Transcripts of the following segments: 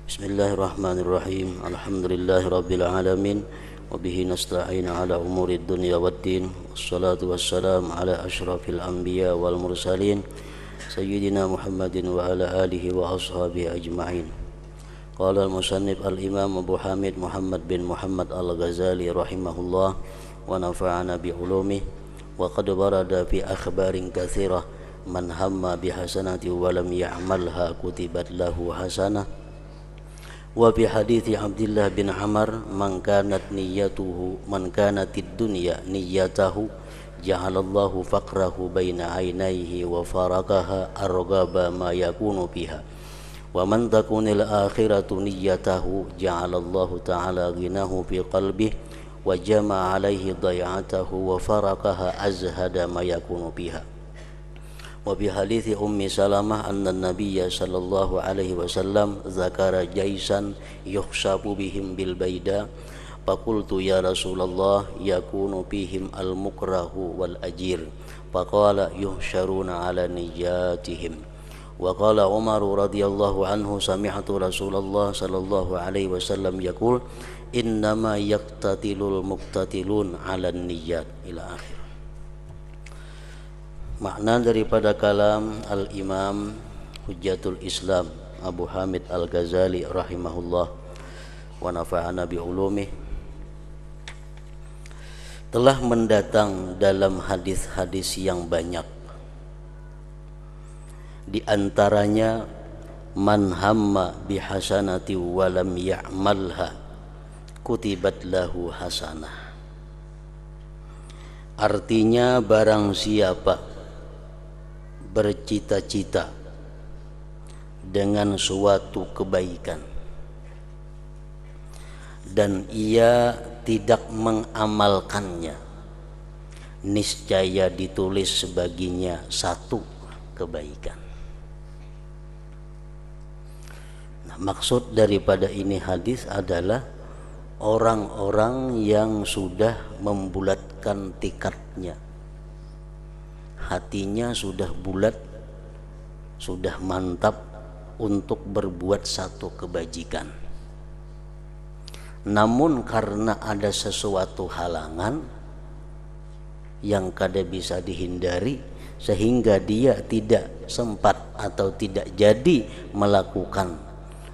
Bismillahirrahmanirrahim. Alhamdulillahirabbil alamin wa bihi nasta'in ala umurid dunya waddin. Wassalatu wassalamu ala asyrafil anbiya wal mursalin sayyidina Muhammadin wa ala alihi wa ashabihi ajma'in. Qala al-musannif al-imam Abu Hamid Muhammad bin Muhammad al-Ghazali rahimahullah wa nafa'ana bi ulumihi wa qad warada fi akhbarin katsirah man hamma bi hasanati wa lam ya'malha kutibat lahu hasanah. Wa fi hadithi Abdullah bin Amr man kanat dunya niyyatahu ja'alallahu faqrahu baina aynayhi wa faraqaha arghaba ma yakunu biha wa man takunil akhiratu niyyatahu ja'alallahu ta'ala ghinahu fi qalbihi wa jama'a alaihi day'atahu wa faraqaha azhada ma yakunu biha. Wa bi hadithi Ummi Salamah anna Nabiyya sallallahu alaihi wasallam zakara jaisan yukhsabu bihim bil baida faqultu ya Rasulullah yakunu bihim al mukrahu wal ajir faqala yuhsyaruna ala nijatihim. Wa qala Umar radhiyallahu anhu sami'tu Rasulullah sallallahu alaihi wasallam yaqul innama yaqtatilul muqtatilun ala niyyat ila akhir. Makna daripada kalam Al-Imam Hujjatul Islam Abu Hamid Al-Ghazali rahimahullah wa nafa'ana bi ulumih telah mendatang dalam hadis-hadis yang banyak. Di antaranya man hamma bi hasanati wa lam ya'malha kutibat lahu hasanah. Artinya barang siapa bercita-cita dengan suatu kebaikan dan ia tidak mengamalkannya, niscaya ditulis sebaginya satu kebaikan. Nah, maksud daripada ini hadis adalah orang-orang yang sudah membulatkan tikadnya, hatinya sudah bulat, sudah mantap untuk berbuat satu kebajikan. Namun karena ada sesuatu halangan yang kada bisa dihindari sehingga dia tidak sempat atau tidak jadi melakukan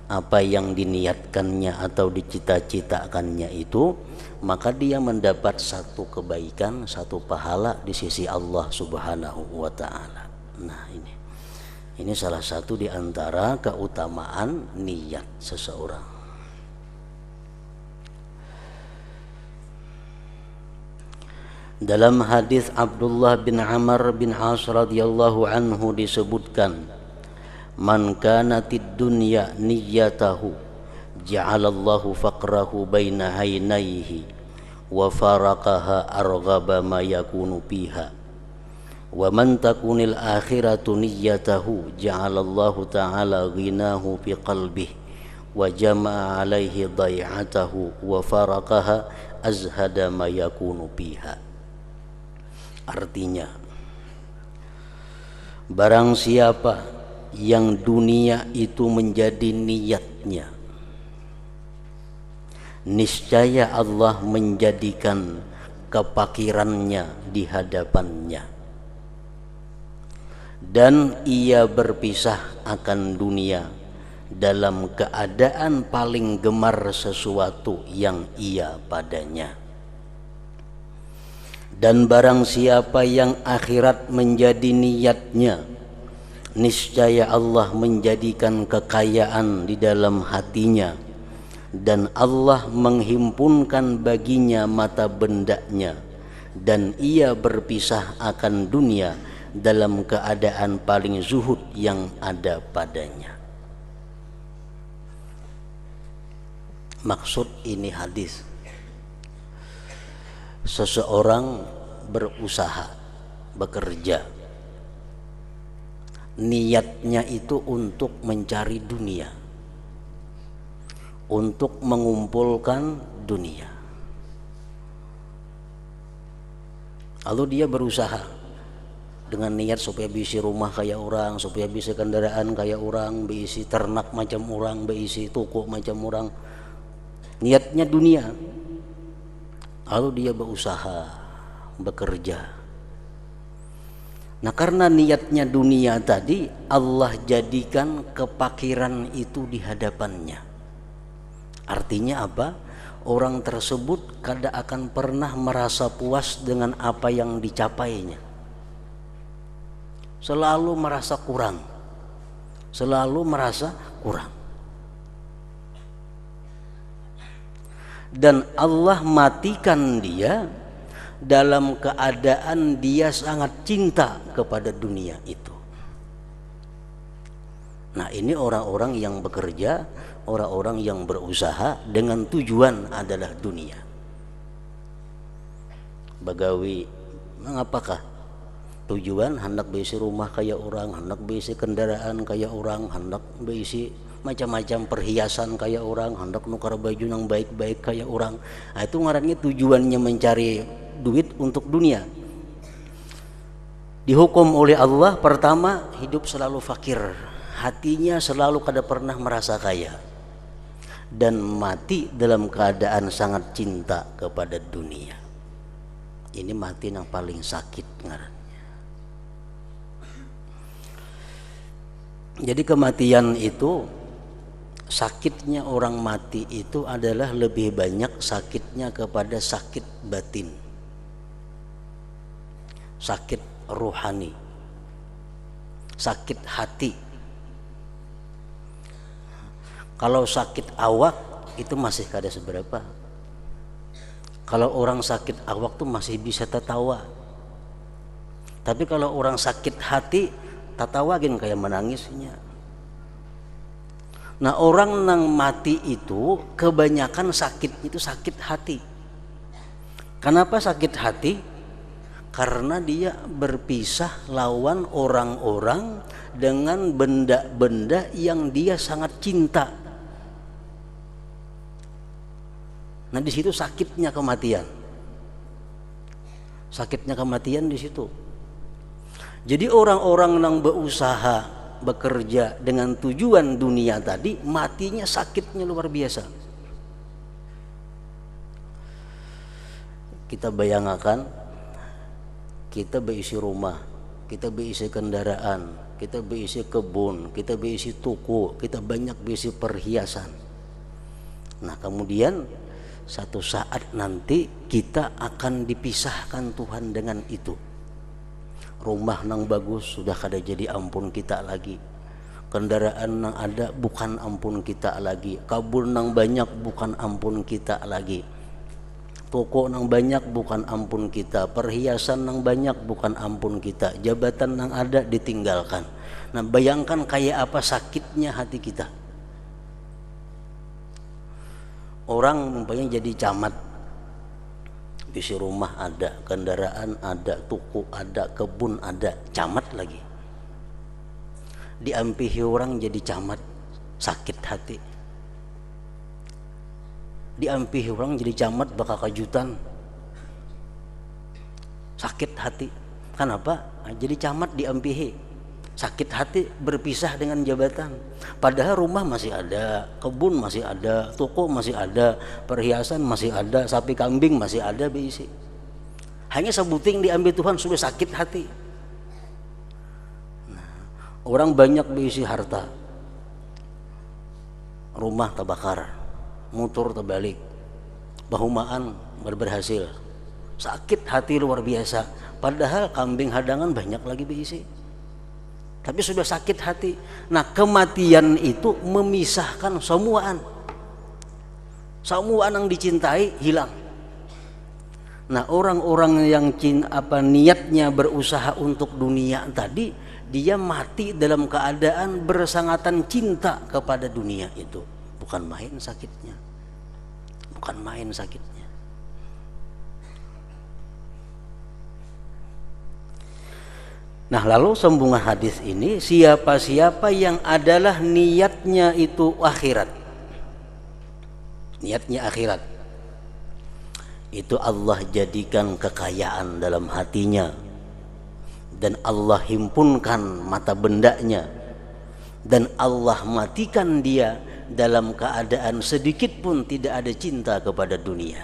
apa yang diniatkannya atau dicita-citakannya itu, maka dia mendapat satu kebaikan, satu pahala di sisi Allah Subhanahu wa ta'ala. Nah, ini salah satu di antara keutamaan niat seseorang. Dalam hadis Abdullah bin Amr bin As radhiyallahu anhu disebutkan, man kanatid dunya niyyatahu ja'alallahu faqrahu baina aynayhi wa faraqaha arghaba ma yakunu biha wa man takunil akhiratu niyyatahu ja'alallahu ta'ala ghinahu fi qalbihi wa jama'a alaihi day'atahu wa faraqaha azhada ma yakunu biha. Artinya, barang siapa yang dunia itu menjadi niatnya, niscaya Allah menjadikan kepakirannya di hadapannya dan ia berpisah akan dunia dalam keadaan paling gemar sesuatu yang ia padanya. Dan barang siapa yang akhirat menjadi niatnya, niscaya Allah menjadikan kekayaan di dalam hatinya dan Allah menghimpunkan baginya mata bendanya dan ia berpisah akan dunia dalam keadaan paling zuhud yang ada padanya. Maksud ini hadis, seseorang berusaha, bekerja, niatnya itu untuk mencari dunia, untuk mengumpulkan dunia. Lalu dia berusaha dengan niat supaya bisa rumah kayak orang, supaya bisa kendaraan kayak orang, bisa ternak macam orang, bisa toko macam orang. Niatnya dunia. Lalu dia berusaha, bekerja. Nah, karena niatnya dunia tadi, Allah jadikan kepakiran itu di hadapannya. Artinya apa? Orang tersebut kada akan pernah merasa puas dengan apa yang dicapainya. Selalu merasa kurang, selalu merasa kurang. Dan Allah matikan dia dalam keadaan dia sangat cinta kepada dunia itu. Nah, ini orang-orang yang bekerja, orang-orang yang berusaha dengan tujuan adalah dunia. Bagawi, mengapakah? Tujuan hendak bisi rumah kayak orang, hendak bisi kendaraan kayak orang, hendak bisi macam-macam perhiasan kayak orang, hendak nukar baju yang baik-baik kayak orang. Nah, itu ngarannya tujuannya mencari duit untuk dunia. Dihukum oleh Allah, pertama hidup selalu fakir, hatinya selalu kada pernah merasa kaya, dan mati dalam keadaan sangat cinta kepada dunia. Ini mati yang paling sakit ngaran. Jadi kematian itu, sakitnya orang mati itu adalah lebih banyak sakitnya kepada sakit batin, sakit rohani, sakit hati. Kalau sakit awak itu masih kada seberapa. Kalau orang sakit awak tuh masih bisa tertawa. Tapi kalau orang sakit hati, tatawagin kayak menangisnya. Nah, orang yang mati itu kebanyakan sakit itu sakit hati. Kenapa sakit hati? Karena dia berpisah lawan orang-orang dengan benda-benda yang dia sangat cinta. Nah, di situ sakitnya kematian. Sakitnya kematian di situ. Jadi orang-orang yang berusaha bekerja dengan tujuan dunia tadi, matinya sakitnya luar biasa. Kita bayangkan, kita berisi rumah, kita berisi kendaraan, kita berisi kebun, kita berisi toko, kita banyak berisi perhiasan. Nah, kemudian satu saat nanti kita akan dipisahkan Tuhan dengan itu. Rumah nang bagus sudah kada jadi ampun kita lagi, kendaraan nang ada bukan ampun kita lagi, kabun nang banyak bukan ampun kita lagi, toko nang banyak bukan ampun kita, perhiasan nang banyak bukan ampun kita, jabatan nang ada ditinggalkan. Nah, bayangkan kayak apa sakitnya hati kita. Orang umpamanya jadi camat, isi rumah ada, kendaraan ada, toko ada, kebun ada, camat lagi. Diampihi orang jadi camat, sakit hati. Diampihi orang jadi camat bakal kejutan, sakit hati. Kenapa? Jadi camat diampihi, sakit hati, berpisah dengan jabatan. Padahal rumah masih ada, kebun masih ada, toko masih ada, perhiasan masih ada, sapi kambing masih ada berisi. Hanya sebuting diambil Tuhan sudah sakit hati. Nah, orang banyak berisi harta, rumah terbakar, motor terbalik, bahumaan berhasil, sakit hati luar biasa. Padahal kambing hadangan banyak lagi berisi, tapi sudah sakit hati. Nah, kematian itu memisahkan semuaan yang dicintai hilang. Nah, orang-orang yang niatnya berusaha untuk dunia tadi, dia mati dalam keadaan bersangatan cinta kepada dunia itu. Bukan main sakitnya, bukan main sakitnya. Nah, lalu sambungan hadis ini, siapa-siapa yang adalah niatnya itu akhirat, niatnya akhirat, itu Allah jadikan kekayaan dalam hatinya, dan Allah himpunkan mata bendanya dan Allah matikan dia dalam keadaan sedikit pun tidak ada cinta kepada dunia,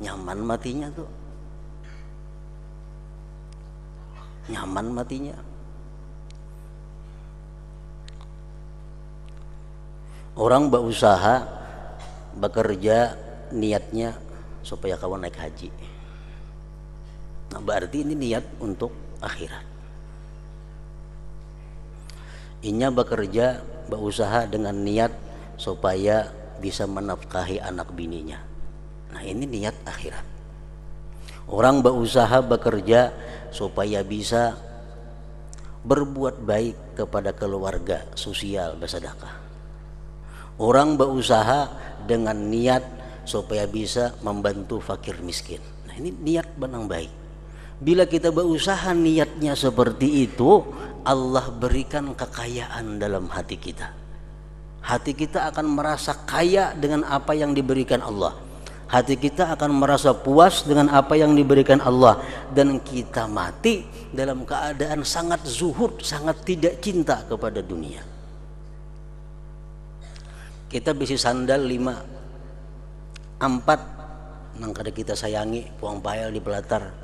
nyaman matinya tuh, nyaman matinya. Orang berusaha bekerja niatnya supaya kawan naik haji, nah berarti ini niat untuk akhirat. Inya bekerja berusaha dengan niat supaya bisa menafkahi anak bininya, nah ini niat akhirat. Orang berusaha bekerja supaya bisa berbuat baik kepada keluarga, sosial, bersedekah. Orang berusaha dengan niat supaya bisa membantu fakir miskin, nah ini niat benang baik. Bila kita berusaha niatnya seperti itu, Allah berikan kekayaan dalam hati kita. Hati kita akan merasa kaya dengan apa yang diberikan Allah. Hati kita akan merasa puas dengan apa yang diberikan Allah. Dan kita mati dalam keadaan sangat zuhud, sangat tidak cinta kepada dunia. Kita bisi sandal 5, 4 nang kada kita sayangi, puang payal di pelatar,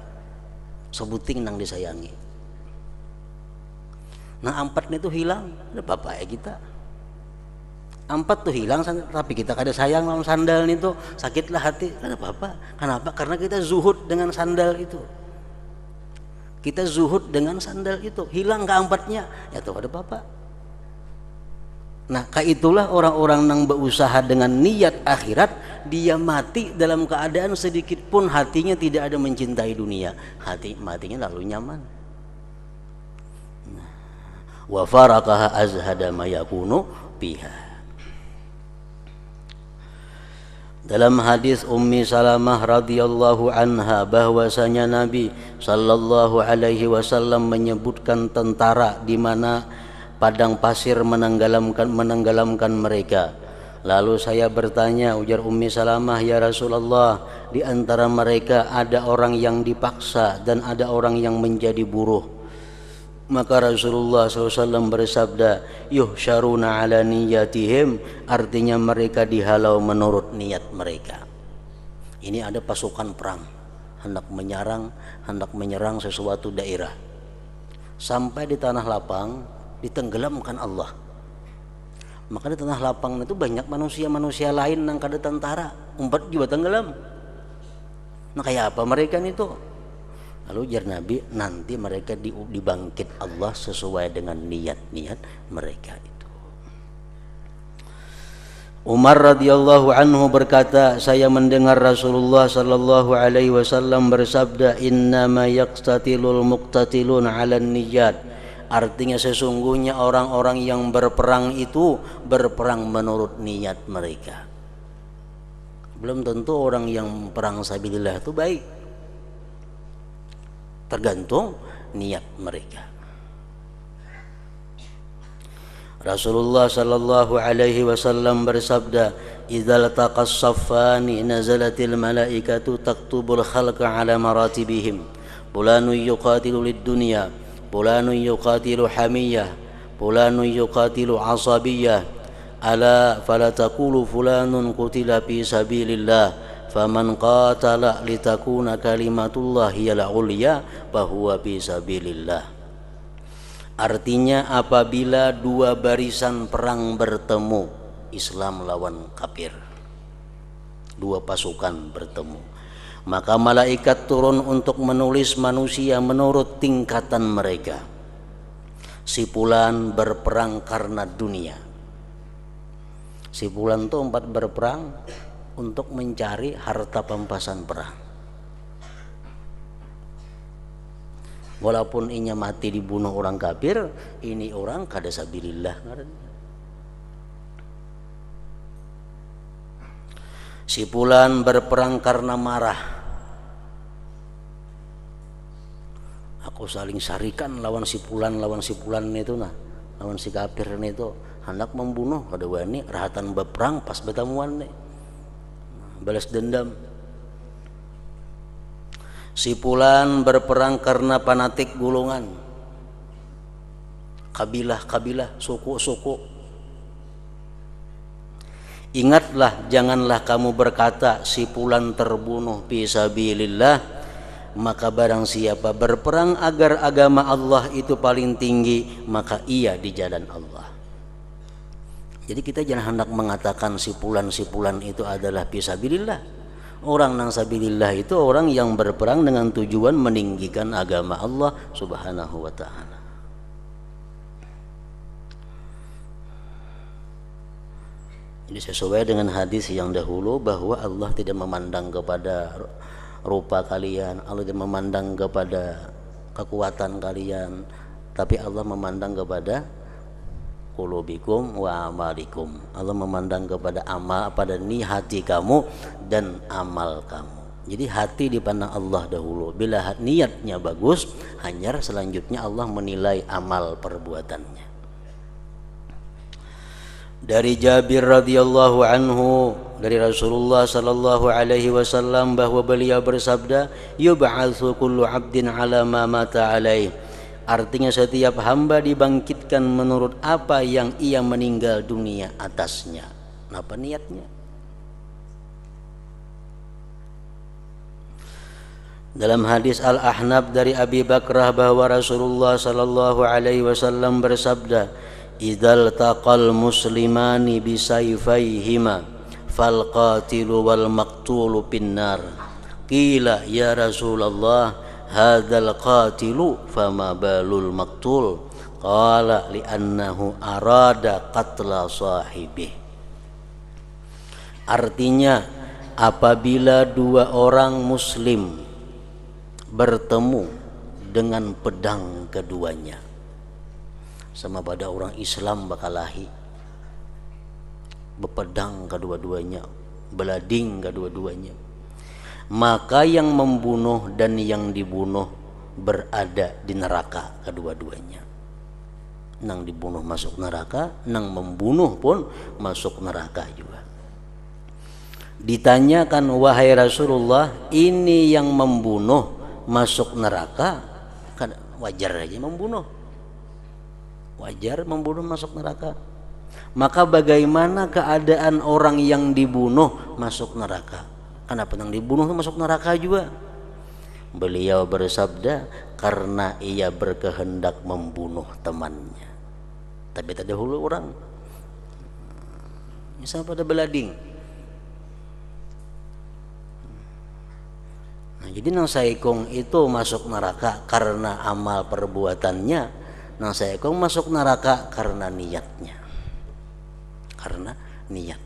sebuting nang disayangi. Nah 4 itu hilang, ada apa ya kita? 4 tuh hilang, tapi kita kada sayang sama sandal itu, sakitlah hati. Kada apa-apa. Kenapa? Karena kita zuhud dengan sandal itu. Kita zuhud dengan sandal itu, hilang ke-4-nya, ya tuh ada apa-apa. Nah, kaitulah orang-orang yang berusaha dengan niat akhirat, dia mati dalam keadaan sedikit pun hatinya tidak ada mencintai dunia. Matinya lalu nyaman. Wa faraqaha azhada ma yakunu biha. Dalam hadis Ummi Salamah radhiyallahu anha bahwasanya Nabi sallallahu alaihi wasallam menyebutkan tentara di mana padang pasir menenggelamkan mereka. Lalu saya bertanya, ujar Ummi Salamah, ya Rasulullah, di antara mereka ada orang yang dipaksa dan ada orang yang menjadi buruh. Maka Rasulullah SAW bersabda, yuhsyaruna ala niyatihim, artinya mereka dihalau menurut niat mereka. Ini ada pasukan perang hendak menyerang sesuatu daerah. Sampai di tanah lapang ditenggelamkan Allah. Maka di tanah lapang itu banyak manusia-manusia lain yang kada tentara, umpat juga tenggelam. Nah kayak apa mereka itu? Lalu jar Nabi, nanti mereka dibangkit Allah sesuai dengan niat-niat mereka itu. Umar radhiyallahu anhu berkata, saya mendengar Rasulullah sallallahu alaihi wasallam bersabda, innama yaqtatilul muqtatilun 'alan niyat. Artinya sesungguhnya orang-orang yang berperang itu berperang menurut niat mereka. Belum tentu orang yang perang sabilillah itu baik, tergantung niat mereka. Rasulullah sallallahu alaihi wasallam bersabda, idzal taqas saffani nazalatil malaikatu taktubul khalqa ala maratibihim, fulanun yuqatilu lid-dunya, fulanun yuqatilu hamiyah, fulanun yuqatilu asabiyah, ala fala taqulu fulanun qutila fi sabilillah, faman qatala litakuna kalimatullah hiyal ulya fahuwa fi sabilillah. Artinya apabila dua barisan perang bertemu, Islam lawan kafir, dua pasukan bertemu, maka malaikat turun untuk menulis manusia menurut tingkatan mereka. Si fulan berperang karena dunia. Si fulan itu berperang untuk mencari harta pampasan perang. Walaupun inya mati dibunuh orang kafir, ini orang kada sabilillah. Si fulan berperang karena marah. Aku saling sarikan lawan si fulan itu nah, lawan si kafir itu hendak membunuh kada wani rahatan berperang pas bertemuan nih. Balas dendam. Si fulan berperang karena fanatik golongan, kabilah-kabilah, suku-suku. Ingatlah, janganlah kamu berkata si fulan terbunuh fi sabilillah, maka barang siapa berperang agar agama Allah itu paling tinggi, maka ia di jalan Allah. Jadi kita jangan hendak mengatakan si fulan itu adalah fi sabilillah. Orang nang sabilillah itu orang yang berperang dengan tujuan meninggikan agama Allah Subhanahu wa ta'ala. Jadi sesuai dengan hadis yang dahulu bahwa Allah tidak memandang kepada rupa kalian, Allah tidak memandang kepada kekuatan kalian, tapi Allah memandang kepada qulubikum wa amalikum. Allah memandang kepada amal, pada hati kamu dan amal kamu. Jadi hati dipandang Allah dahulu. Bila niatnya bagus, hanya selanjutnya Allah menilai amal perbuatannya. Dari Jabir radhiyallahu anhu, dari Rasulullah sallallahu alaihi wasallam bahwa beliau bersabda, yub'atsu kullu 'abdin 'ala ma mata alaihi. Artinya setiap hamba dibangkitkan menurut apa yang ia meninggal dunia atasnya. Apa niatnya? Dalam hadis Al-Ahnaf dari Abi Bakrah bahwa Rasulullah sallallahu alaihi wasallam bersabda, "Idzal taqal muslimani bisayfayhima fal qatilu wal maqtulu pinnar." Qila ya Rasulullah, hadzal qatilu fama balul maqtul? Qala li'annahu arada qatla sahibih. Artinya, apabila dua orang muslim bertemu dengan pedang keduanya, sama pada orang Islam bakalahi bepedang kedua-duanya, belading kedua-duanya, maka yang membunuh dan yang dibunuh berada di neraka kedua-duanya. Nang dibunuh masuk neraka, nang membunuh pun masuk neraka juga. Ditanyakan, wahai Rasulullah, ini yang membunuh masuk neraka? Kan wajar aja membunuh, wajar membunuh masuk neraka. Maka bagaimana keadaan orang yang dibunuh masuk neraka? Kenapa yang dibunuh masuk neraka juga? Beliau bersabda, karena ia berkehendak membunuh temannya. Tapi tak dahulu orang misal pada belading. Nah, jadi nang saikong itu masuk neraka karena amal perbuatannya, nang saikong masuk neraka karena niatnya. Karena niat.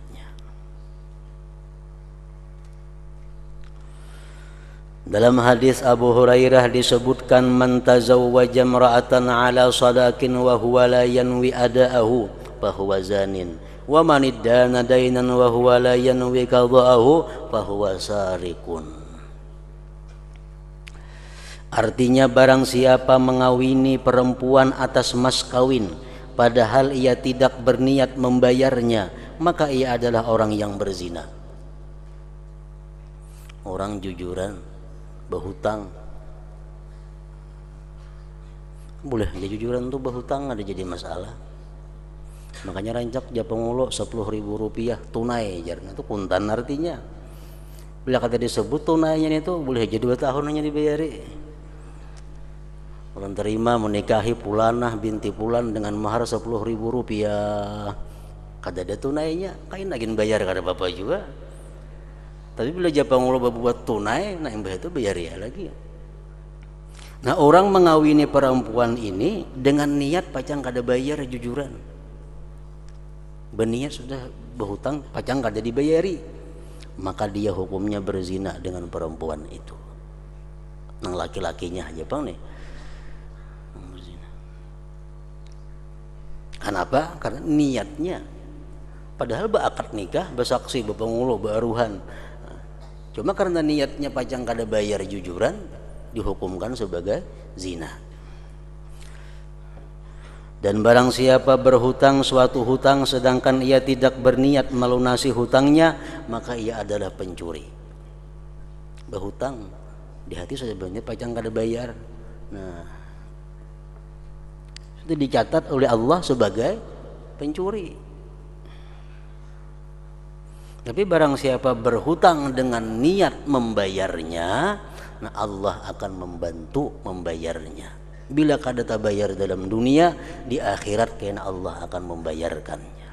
Dalam hadis Abu Hurairah disebutkan, man tazawwaja imra'atan 'ala sadaqin wa huwa la yanwi ada'ahu fa huwa zanin, wa man iddana dainan wa huwa la yanwi qada'ahu fa huwa sarikun. Artinya, barang siapa mengawini perempuan atas mas kawin padahal ia tidak berniat membayarnya, maka ia adalah orang yang berzina. Orang jujuran berhutang, boleh dia jujuran tuh berhutang ada jadi masalah. Makanya rancak dia pengulo 10.000 rupiah tunai jarna itu kuntan artinya. Bila kata disebut tunainya itu boleh jadi 2 tahun hanya dibayari. Orang terima menikahi pulanah binti pulan dengan mahar 10.000 rupiah. Kada ada tunainya, kain lagi bayar kada bapak juga. Tapi bila Jepang ulah berbuat tunai, nah yang itu bayar ya lagi. Nah, orang mengawini perempuan ini dengan niat pacang kada bayar jujuran. Berniat sudah berhutang pacang kada dibayari, maka dia hukumnya berzina dengan perempuan itu. Nang laki-lakinya Jepang nih. Berzina. Kenapa? Karena niatnya. Padahal berakad nikah, bersaksi, berpengulo, beruhan. Cuma karena niatnya pacang kada bayar jujuran, dihukumkan sebagai zina. Dan barang siapa berhutang suatu hutang sedangkan ia tidak berniat melunasi hutangnya, maka ia adalah pencuri. Berhutang di hati sebenarnya pacang kada bayar. Nah, itu dicatat oleh Allah sebagai pencuri. Tapi barang siapa berhutang dengan niat membayarnya, nah Allah akan membantu membayarnya. Bila kada tabayar dalam dunia, di akhirat kena Allah akan membayarkannya.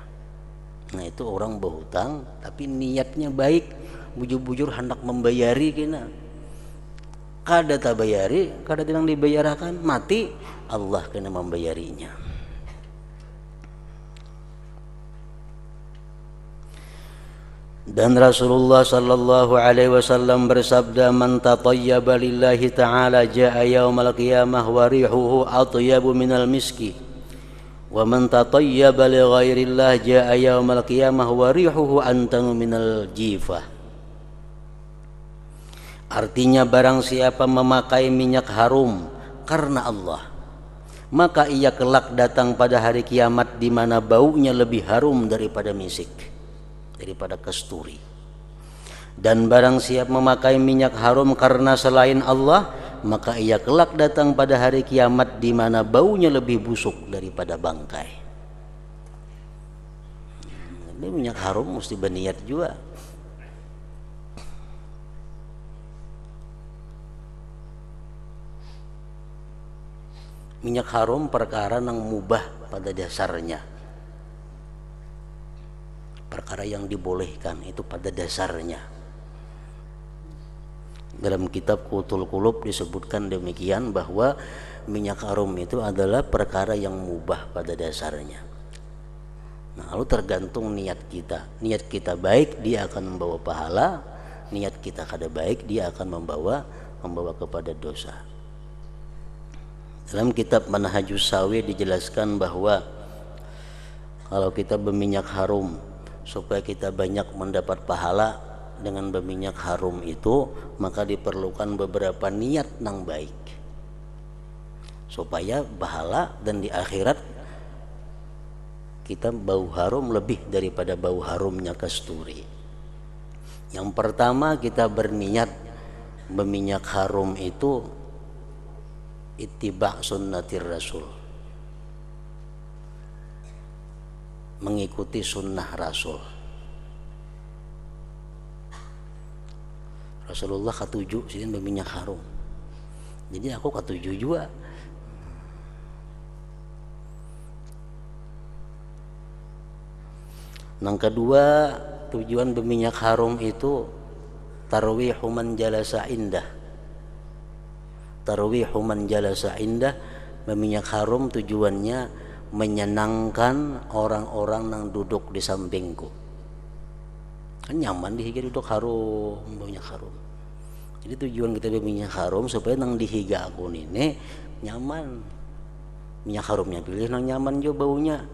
Nah itu orang berhutang tapi niatnya baik, bujur-bujur hendak membayari kena. Kada tabayari, kada tidak dibayarkan, mati Allah kena membayarinya. Dan Rasulullah sallallahu alaihi wasallam bersabda, man tatayyaba lillahi ta'ala jaa yaumal qiyamah wa rihuhu atyabu minal miski wa man tatayyaba li ghairillah jaa yaumal qiyamah wa rihuhu antanu minal jifah. Artinya barang siapa memakai minyak harum karena Allah, maka ia kelak datang pada hari kiamat di mana baunya lebih harum daripada misik, daripada kasturi. Dan barang siap memakai minyak harum karena selain Allah, maka ia kelak datang pada hari kiamat di mana baunya lebih busuk daripada bangkai. Ini minyak harum mesti berniat juga. Minyak harum perkara yang mubah pada dasarnya, perkara yang dibolehkan itu pada dasarnya. Dalam kitab Qutul Qulub disebutkan demikian, bahwa minyak harum itu adalah perkara yang mubah pada dasarnya. Nah, lalu tergantung niat kita. Niat kita baik, dia akan membawa pahala. Niat kita kada baik, dia akan membawa kepada dosa. Dalam kitab Manhajus Sawi dijelaskan bahwa kalau kita berminyak harum, supaya kita banyak mendapat pahala dengan berminyak harum itu, maka diperlukan beberapa niat yang baik supaya pahala dan di akhirat kita bau harum lebih daripada bau harumnya kasturi. Yang pertama, kita berniat berminyak harum itu ittiba' sunnatir rasul, mengikuti sunnah Rasul. Rasulullah ketujuh sini berminyak harum, jadi aku ketujuh juga. Yang kedua, tujuan berminyak harum itu tarwihu man jalasa indah. Tarwihu man jalasa indah, berminyak harum tujuannya menyenangkan orang-orang yang duduk di sampingku. Kan nyaman dihiga duduk harum, minyak harum. Jadi tujuan kita berminyak harum supaya nang dihiga aku ini nyaman. Minyak harumnya pilih nang nyaman juga baunya.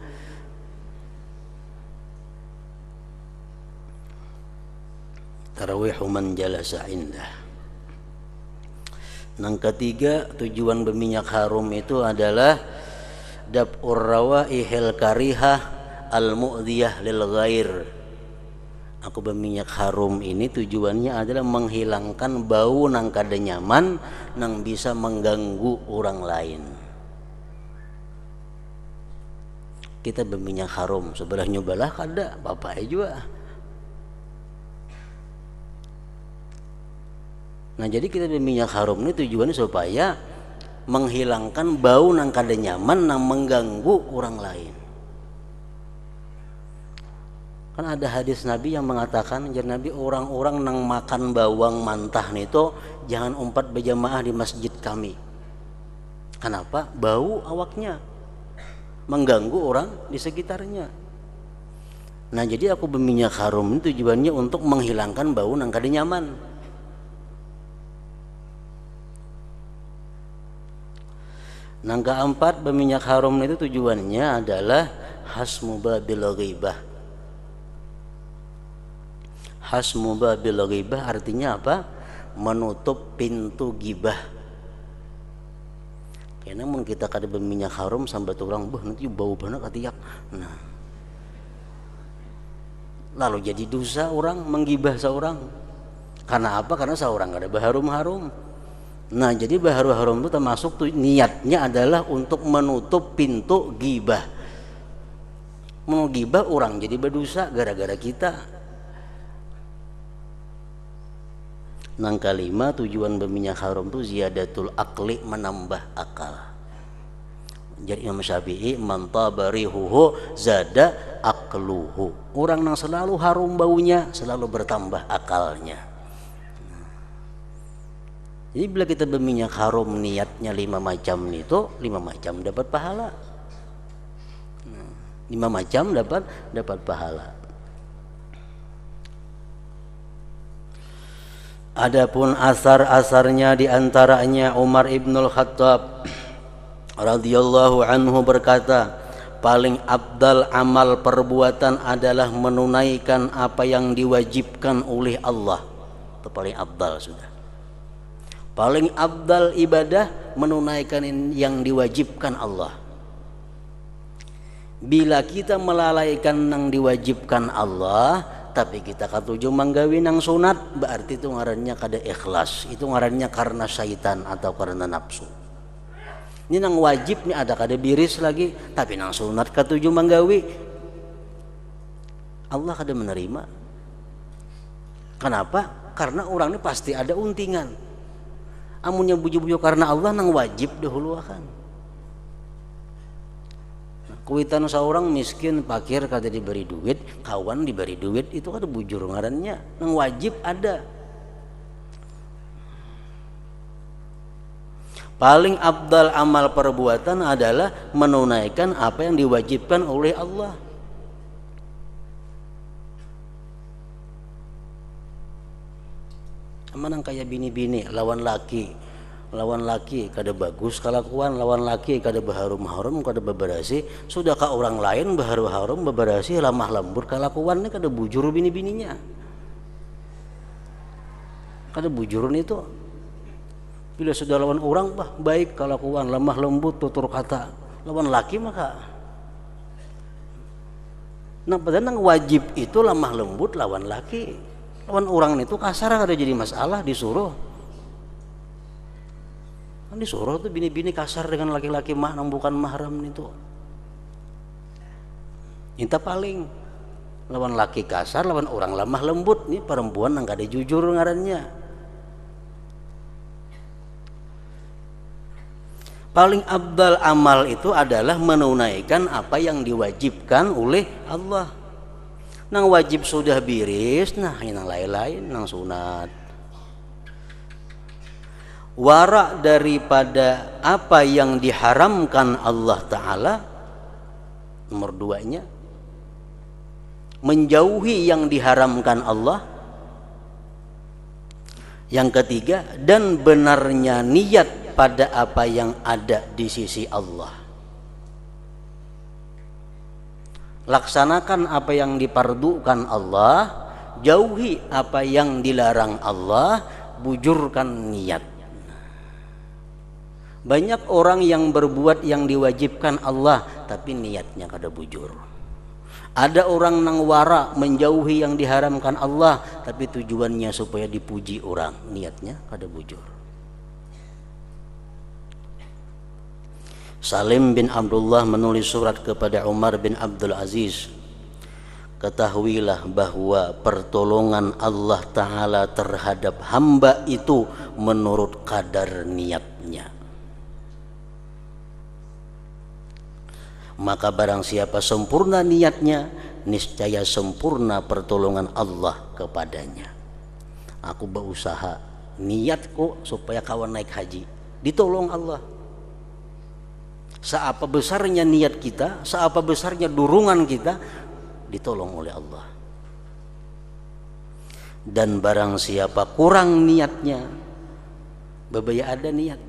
Tarawih man jalasa indah. Yang ketiga, tujuan berminyak harum itu adalah daf'ur rawaihil karihah al-mu'dhiyah lil ghair. Aku berminyak harum ini tujuannya adalah menghilangkan bau nang kada nyaman nang bisa mengganggu orang lain. Kita berminyak harum sebelah nyobalah kada bapak juga. Nah jadi kita berminyak harum ini tujuannya supaya menghilangkan bau nang kada nyaman nang mengganggu orang lain. Kan ada hadis Nabi yang mengatakan, jar Nabi, orang-orang nang makan bawang mentah nito jangan umpat berjamaah di masjid kami. Kenapa? Bau awaknya mengganggu orang di sekitarnya. Nah jadi aku berminyak harum ini tujuannya untuk menghilangkan bau nang kada nyaman. Yang keempat, berminyak harum itu tujuannya adalah hasmu babil ghibah. Hasmu babil ghibah artinya apa? Menutup pintu gibah. Karena mun kita kada berminyak harum sampai orang nanti bau banget katiak. Nah, lalu jadi dosa orang menggibah seorang. Karena apa? Karena seorang kada berharum-harum. Nah, jadi baharu haram itu termasuk tuh niatnya adalah untuk menutup pintu ghibah. Mau ghibah orang jadi berdosa gara-gara kita. Nang kalima tujuan berminyak haram itu ziyadatul akli, menambah akal. Jadi Imam Syafi'i man tabarihuhu zada akluhu. Orang yang selalu harum baunya selalu bertambah akalnya. Jadi bila kita berminyak haram niatnya 5 macam itu, 5 macam dapat pahala. 5 macam dapat pahala. Adapun asar-asarnya diantaranya Umar ibnul Khattab radhiyallahu anhu berkata, paling abdal amal perbuatan adalah menunaikan apa yang diwajibkan oleh Allah. Itu paling abdal sudah. Paling abdal ibadah menunaikan yang diwajibkan Allah. Bila kita melalaikan yang diwajibkan Allah, tapi kita katuju manggawi nang sunat, berarti itu ngarannya kada ikhlas. Itu ngarannya karena syaitan atau karena nafsu. Ini nang wajib nih ada kada biris lagi, tapi nang sunat katuju manggawi, Allah kada menerima. Kenapa? Karena orang ini pasti ada untingan. Amunnya buju-buju karena Allah nang wajib dahulu akan. Kuitan seorang miskin fakir kada diberi duit, kawan diberi duit, itu kada bujur ngarannya, nang wajib ada. Paling abdal amal perbuatan adalah menunaikan apa yang diwajibkan oleh Allah. Amanang kayak bini-bini lawan laki kada bagus kelakuan, lawan laki kada baharum harum, kada beberasi, sudah ka orang lain baharu harum beberasi lamah lembur kelakuannya kada bujur bini-bininya, kada bujurun itu. Bila sudah lawan orang baik kelakuan, lemah lembut tutur kata, lawan laki maka nah padahal nang wajib itu lemah lembut lawan laki. Lawan orang itu kasar kada jadi masalah, disuruh tuh bini-bini kasar dengan laki-laki nang bukan mahram itu. Inta paling lawan laki kasar, lawan orang lemah lembut, nih perempuan nang kada jujur ngarannya. Paling abdal amal itu adalah menunaikan apa yang diwajibkan oleh Allah. Nang wajib sudah biris, nah yang lain-lain nang sunat. Wara daripada apa yang diharamkan Allah Ta'ala, nomor 2-nya menjauhi yang diharamkan Allah. Yang ketiga, dan benarnya niat pada apa yang ada di sisi Allah. Laksanakan apa yang dipardukan Allah, jauhi apa yang dilarang Allah, bujurkan niat. Banyak orang yang berbuat yang diwajibkan Allah tapi niatnya kada bujur. Ada orang nang wara menjauhi yang diharamkan Allah tapi tujuannya supaya dipuji orang, niatnya kada bujur. Salim bin Abdullah menulis surat kepada Umar bin Abdul Aziz, ketahuilah bahwa pertolongan Allah Ta'ala terhadap hamba itu menurut kadar niatnya. Maka barang siapa sempurna niatnya, niscaya sempurna pertolongan Allah kepadanya. Aku berusaha niatku supaya kawan naik haji, ditolong Allah. Seapa besarnya niat kita, seapa besarnya dorongan kita, ditolong oleh Allah. Dan barang siapa kurang niatnya, bebaya ada niat,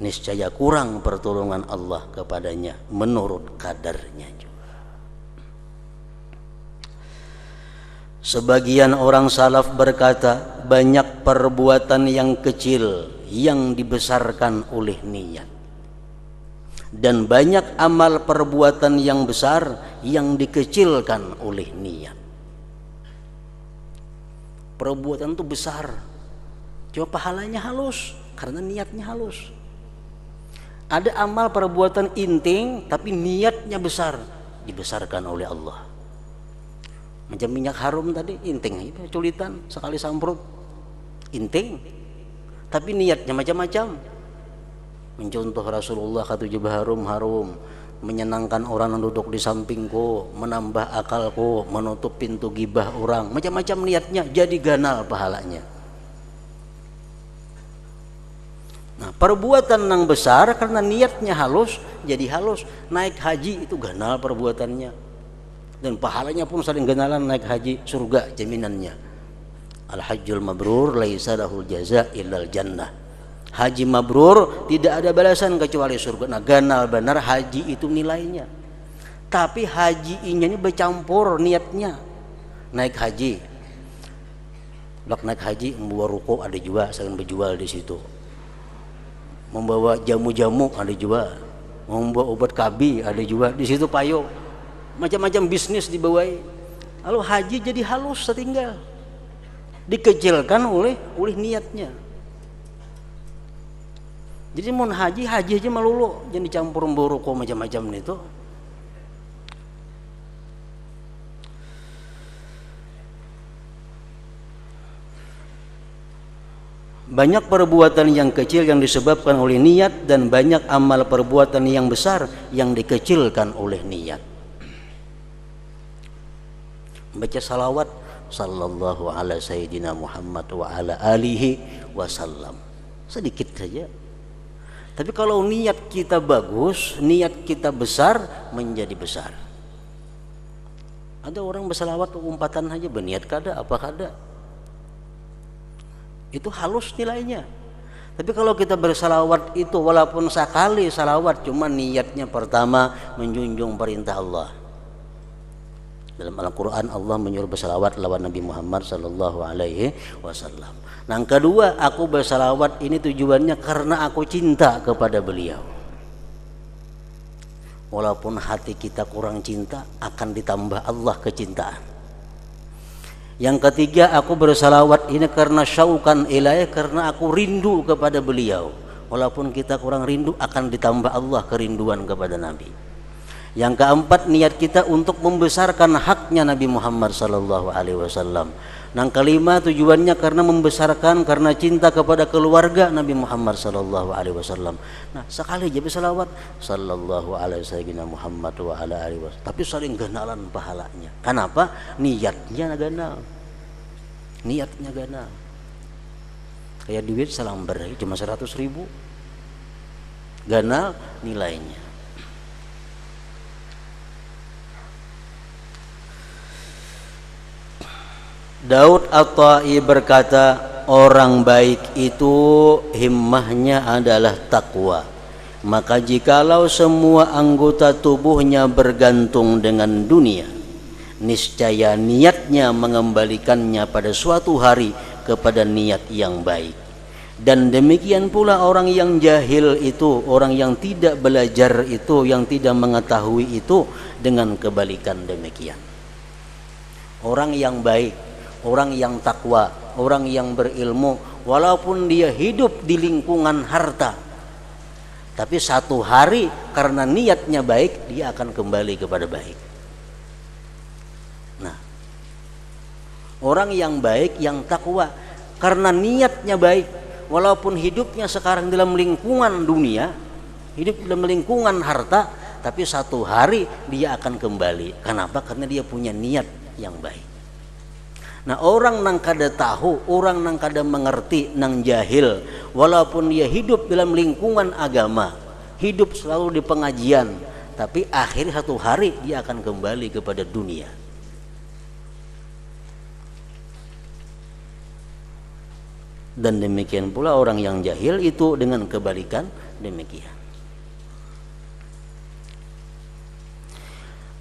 niscaya kurang pertolongan Allah kepadanya menurut kadarnya juga. Sebagian orang salaf berkata, banyak perbuatan yang kecil yang dibesarkan oleh niat, dan banyak amal perbuatan yang besar yang dikecilkan oleh niat. Perbuatan itu besar, cuma pahalanya halus, Karena niatnya halus. Ada amal perbuatan inting tapi niatnya besar, dibesarkan oleh Allah. Macam minyak harum tadi, inting, culitan sekali samprut, inting, tapi niatnya macam-macam. Mencontoh Rasulullah kata harum, menyenangkan orang yang duduk di sampingku, menambah akalku, menutup pintu gibah orang, macam-macam niatnya, jadi ganal pahalanya. Nah, perbuatan yang besar karena niatnya halus, jadi halus. Naik haji itu ganal perbuatannya, dan pahalanya pun saling ganalan. Naik haji surga jaminannya. Al-hajjul mabrur laisa lahul jaza illal jannah. Haji mabrur tidak ada balasan kecuali surga. Nah, ganal benar haji itu nilainya. Tapi haji ini bercampur niatnya. Naik haji, naik haji membawa ruko ada juga, saya berjual di situ. Membawa jamu-jamu ada juga, membawa obat KB ada juga di situ, payo macam-macam bisnis dibawai. Lalu haji jadi halus setinggal, dikecilkan oleh niatnya. Jadi mau haji aja melulu, jangan dicampur memboroko macam-macam itu. Banyak perbuatan yang kecil yang disebabkan oleh niat, dan banyak amal perbuatan yang besar yang dikecilkan oleh niat. Baca salawat sallallahu ala sayyidina Muhammad wa ala alihi wasallam, sedikit saja. Tapi kalau niat kita bagus, niat kita besar, menjadi besar. Ada orang bersalawat umpatan saja, berniat kada apa kada, itu halus nilainya. Tapi kalau kita bersalawat itu walaupun sekali salawat, cuma niatnya pertama menjunjung perintah Allah. Dalam Al-Quran Allah menyuruh bersalawat lawan Nabi Muhammad sallallahu alaihi wasallam. Nah, yang kedua, aku bersalawat ini tujuannya karena aku cinta kepada beliau. Walaupun hati kita kurang cinta, akan ditambah Allah kecintaan. Yang ketiga, aku bersalawat ini karena syaukan ilaih, karena aku rindu kepada beliau. Walaupun kita kurang rindu, akan ditambah Allah kerinduan kepada Nabi. Yang keempat, niat kita untuk membesarkan haknya Nabi Muhammad sallallahu alaihi wasallam. Yang kelima, tujuannya karena membesarkan, karena cinta kepada keluarga Nabi Muhammad sallallahu alaihi wasallam. Nah, sekali aja bersalawat sallallahu alaihi sayyidina Muhammad wa ala alihi wasallam, tapi saling ganalan pahalanya. Kenapa? Niatnya ganal. Niatnya ganal. Kayak duit salambar cuma 100.000, ganal nilainya. Daud At-Tai berkata, orang baik itu himmahnya adalah takwa. Maka jikalau semua anggota tubuhnya bergantung dengan dunia, niscaya niatnya mengembalikannya pada suatu hari kepada niat yang baik. Dan demikian pula orang yang jahil itu, orang yang tidak belajar itu, yang tidak mengetahui itu, dengan kebalikan demikian. Orang yang baik, orang yang takwa, orang yang berilmu, walaupun dia hidup di lingkungan harta, tapi satu hari karena niatnya baik, dia akan kembali kepada baik. Nah, orang yang baik, yang takwa, karena niatnya baik, walaupun hidupnya sekarang dalam lingkungan dunia, hidup dalam lingkungan harta, tapi satu hari dia akan kembali. Kenapa? Karena dia punya niat yang baik. Nah, orang nang kada tahu, orang nang kada mengerti, nang jahil, walaupun dia hidup dalam lingkungan agama, hidup selalu di pengajian, tapi akhir satu hari dia akan kembali kepada dunia. Dan demikian pula orang yang jahil itu dengan kebalikan demikian.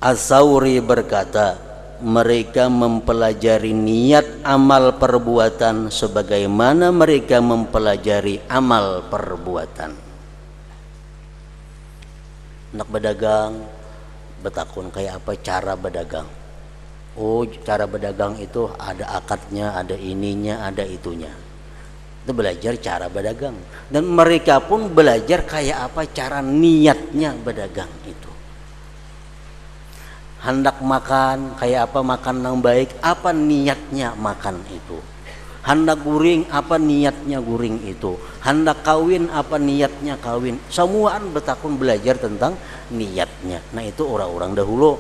As-Sauri berkata, mereka mempelajari niat amal perbuatan sebagaimana mereka mempelajari amal perbuatan. Nak berdagang, betakun kayak apa cara berdagang. Oh, cara berdagang itu ada akadnya, ada ininya, ada itunya. Itu belajar cara berdagang, dan mereka pun belajar kayak apa cara niatnya berdagang itu. Hendak makan kayak apa makan yang baik, apa niatnya makan itu. Hendak guring apa niatnya guring itu. Hendak kawin apa niatnya kawin. Semuaan betakun belajar tentang niatnya. Nah itu orang-orang dahulu.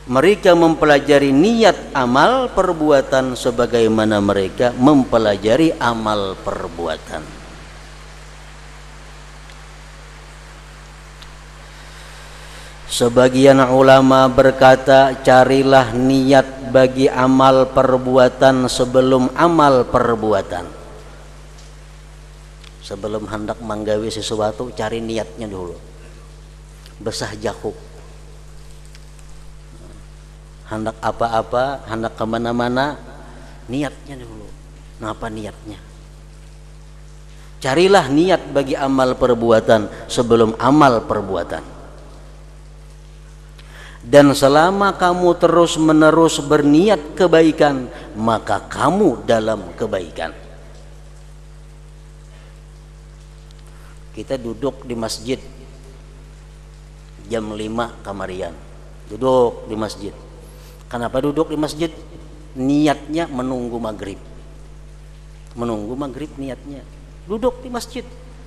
Mereka mempelajari niat amal perbuatan sebagaimana mereka mempelajari amal perbuatan. Sebagian ulama berkata, carilah niat bagi amal perbuatan sebelum amal perbuatan. Sebelum hendak menggawe sesuatu, cari niatnya dulu. Besah jakub. Hendak apa-apa, hendak kemana-mana, niatnya dulu. Apa niatnya? Carilah niat bagi amal perbuatan sebelum amal perbuatan. Dan selama kamu terus-menerus berniat kebaikan, maka kamu dalam kebaikan. Kita duduk di masjid jam 5 kamarian. Duduk di masjid. Kenapa duduk di masjid? Niatnya menunggu maghrib. Menunggu maghrib niatnya. Duduk di masjid.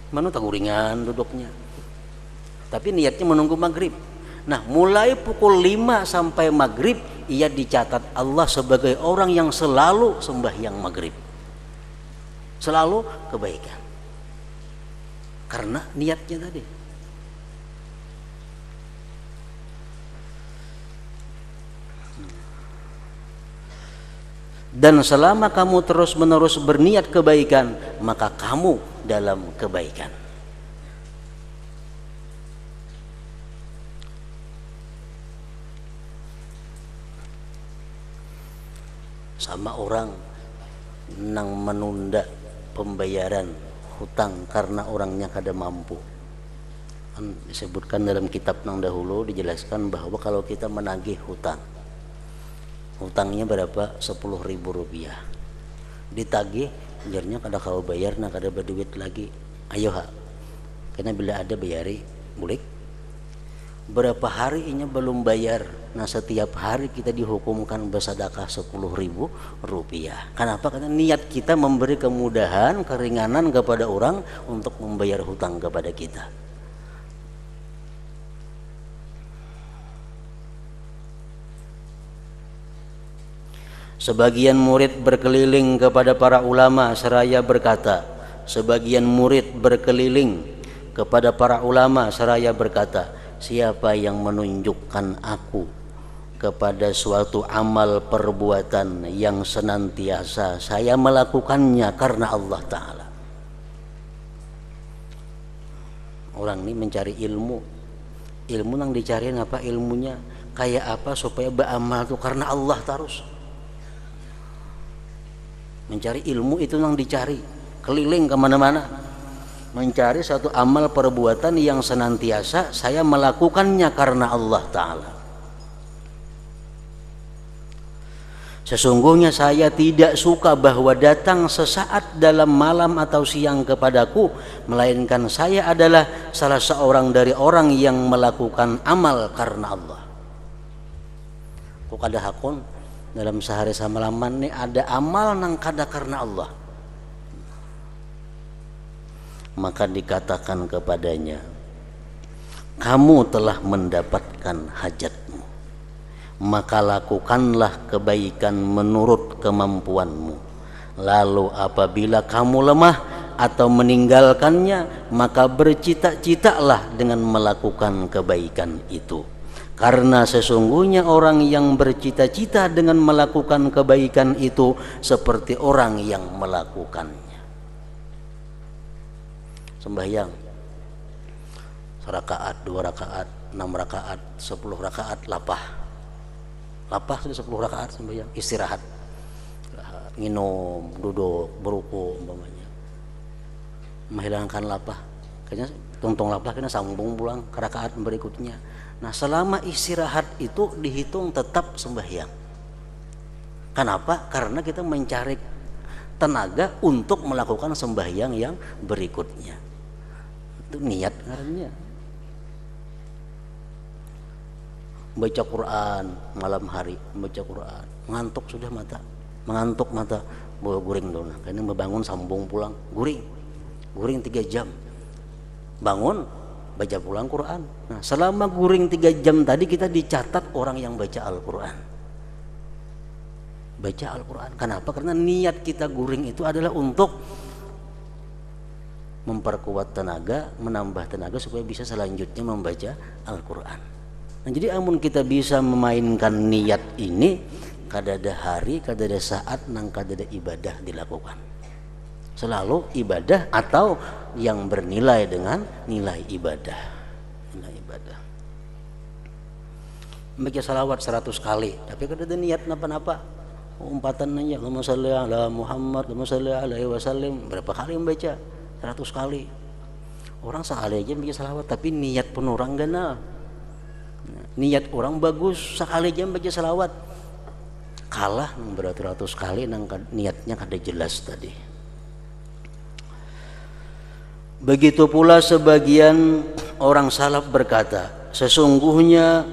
Mana tak guringan duduknya. Tapi niatnya menunggu maghrib. Nah, mulai pukul 5 sampai maghrib, ia dicatat Allah sebagai orang yang selalu sembahyang maghrib. Selalu kebaikan. Karena niatnya tadi. Dan selama kamu terus-menerus berniat kebaikan, maka kamu dalam kebaikan. Sama orang nang menunda pembayaran hutang karena orangnya kada mampu. Disebutkan dalam kitab nang dahulu, dijelaskan bahwa kalau kita menagih hutang, hutangnya berapa? 10.000 rupiah. Ditagih, jarnya kada kau bayar, nah kada berduit lagi. Ayo ha, karena bila ada bayari, bulik. Berapa hari ini belum bayar? Nah setiap hari kita dihukumkan bersedekah 10.000 rupiah. Kenapa? Karena niat kita memberi kemudahan, keringanan kepada orang untuk membayar hutang kepada kita. Sebagian murid berkeliling kepada para ulama seraya berkata, sebagian murid berkeliling kepada para ulama seraya berkata, siapa yang menunjukkan aku kepada suatu amal perbuatan yang senantiasa saya melakukannya karena Allah Ta'ala. Orang ini mencari ilmu. Ilmu yang dicari apa? Ilmunya kayak apa supaya beramal itu karena Allah terus. Mencari ilmu itu yang dicari, keliling kemana-mana, mencari satu amal perbuatan yang senantiasa saya melakukannya karena Allah Ta'ala. Sesungguhnya saya tidak suka bahwa datang sesaat dalam malam atau siang kepadaku, melainkan saya adalah salah seorang dari orang yang melakukan amal karena Allah. Kok kada hakun dalam sehari samalaman ini ada amal nang kada karena Allah, maka dikatakan kepadanya, kamu telah mendapatkan hajatmu, maka lakukanlah kebaikan menurut kemampuanmu. Lalu apabila kamu lemah atau meninggalkannya, maka bercita-citalah dengan melakukan kebaikan itu. Karena sesungguhnya orang yang bercita-cita dengan melakukan kebaikan itu seperti orang yang melakukannya. Sembahyang 1 rakaat, 2 rakaat, 6 rakaat, 10 rakaat, lapah sudah 10 rakaat sembahyang, istirahat, minum, duduk, beruku umpamanya, menghilangkan lapah, kayaknya tungtung lapah kena sambung pulang ke rakaat berikutnya. Nah selama istirahat itu dihitung tetap sembahyang. Kenapa? Karena kita mencari tenaga untuk melakukan sembahyang yang berikutnya. Itu niat ngarannya. Baca Quran malam hari, baca Quran, mengantuk mata, bawa guring dulu. Karena membangun sambung pulang, guring 3 jam, bangun baca pulang Quran. Nah, selama guring 3 jam tadi kita dicatat orang yang baca Al-Quran. Baca Al-Quran. Kenapa? Karena niat kita guring itu adalah untuk memperkuat tenaga, menambah tenaga supaya bisa selanjutnya membaca Al-Quran. Nah, jadi amun kita bisa memainkan niat ini, kadada hari, kadada saat, nang kadada ibadah dilakukan. Selalu ibadah atau yang bernilai dengan nilai ibadah. Nilai ibadah. Baca salawat 100 kali, tapi kadada niat napa-napa. Umpatan aja, Allahumma shalli ala Muhammad, Allahumma shalli alaihi wasallam. Berapa kali membaca? 100 kali. Orang sekali aja baca salawat, tapi niat pun orang ganal. Niat orang bagus, sekali aja baca salawat. Kalah beratus-ratus kali nang niatnya kada jelas tadi. Begitu pula sebagian orang salaf berkata, sesungguhnya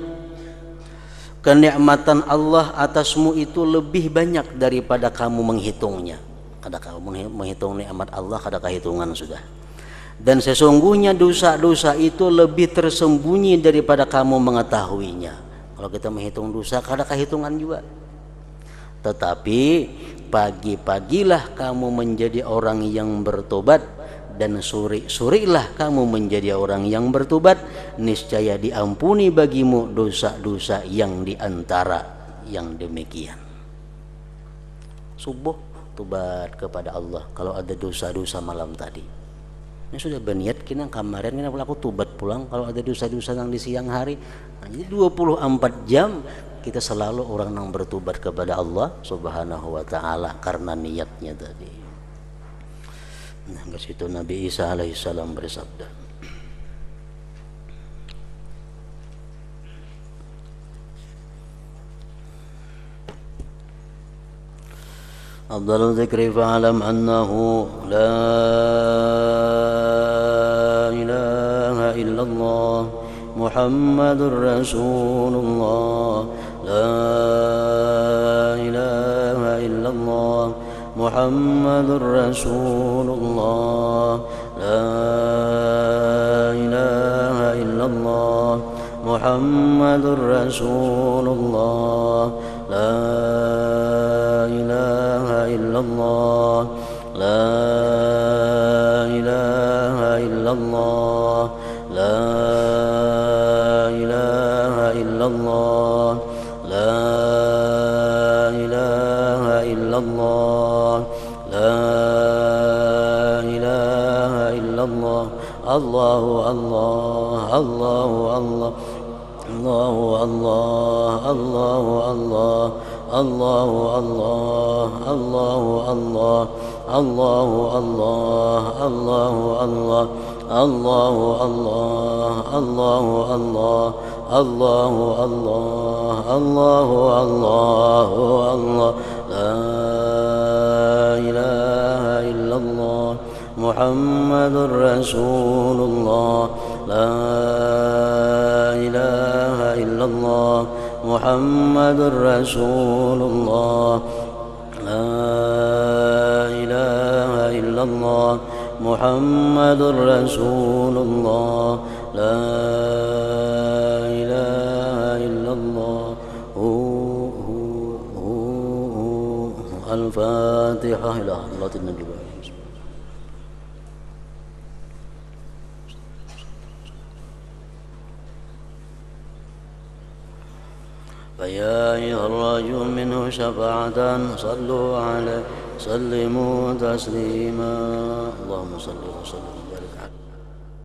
kenikmatan Allah atasmu itu lebih banyak daripada kamu menghitungnya. Kada kamu menghitung nikmat Allah, kada kehitungan sudah. Dan sesungguhnya dosa-dosa itu lebih tersembunyi daripada kamu mengetahuinya. Kalau kita menghitung dosa, kada kehitungan juga. Tetapi pagi-pagilah kamu menjadi orang yang bertobat, dan suri-surilah kamu menjadi orang yang bertobat, niscaya diampuni bagimu dosa-dosa yang diantara yang demikian. Subuh tobat kepada Allah kalau ada dosa-dosa malam tadi. Ini sudah berniat kena kemarin kena aku tobat pulang kalau ada dosa-dosa yang di siang hari. Nah, jadi 24 jam kita selalu orang yang bertobat kepada Allah Subhanahu wa taala karena niatnya tadi. Nah, ke situ Nabi Isa alaihissalam bersabda, Afdalul dzikri fa'alam annahu la ilaha illallah Muhammadur Rasulullah la ilaha illallah Muhammadur Rasulullah la ilaha illallah Muhammadur Rasulullah la ilaha illallah la ilaha illallah la ilaha illallah la ilaha illallah la ilaha illallah Allahu Allah Allahu Allah Allahu Allah Allahu Allah Allahu Allah Allahu Allah Allahu Allah Allahu Allah Allahu Allah Allahu Allah Allahu Allah Allahu Allah La ilaha illallah Muhammadur Rasulullah La ilaha illallah Muhammadur Rasulullah La ilaha illallah Muhammadur Rasulullah La ilaha illallah Al-Fatihah ila Allatin Nabi فيا أيها الرجل منه شفاعة صلوا عليه سلموا تسليما اللهم صل وسلم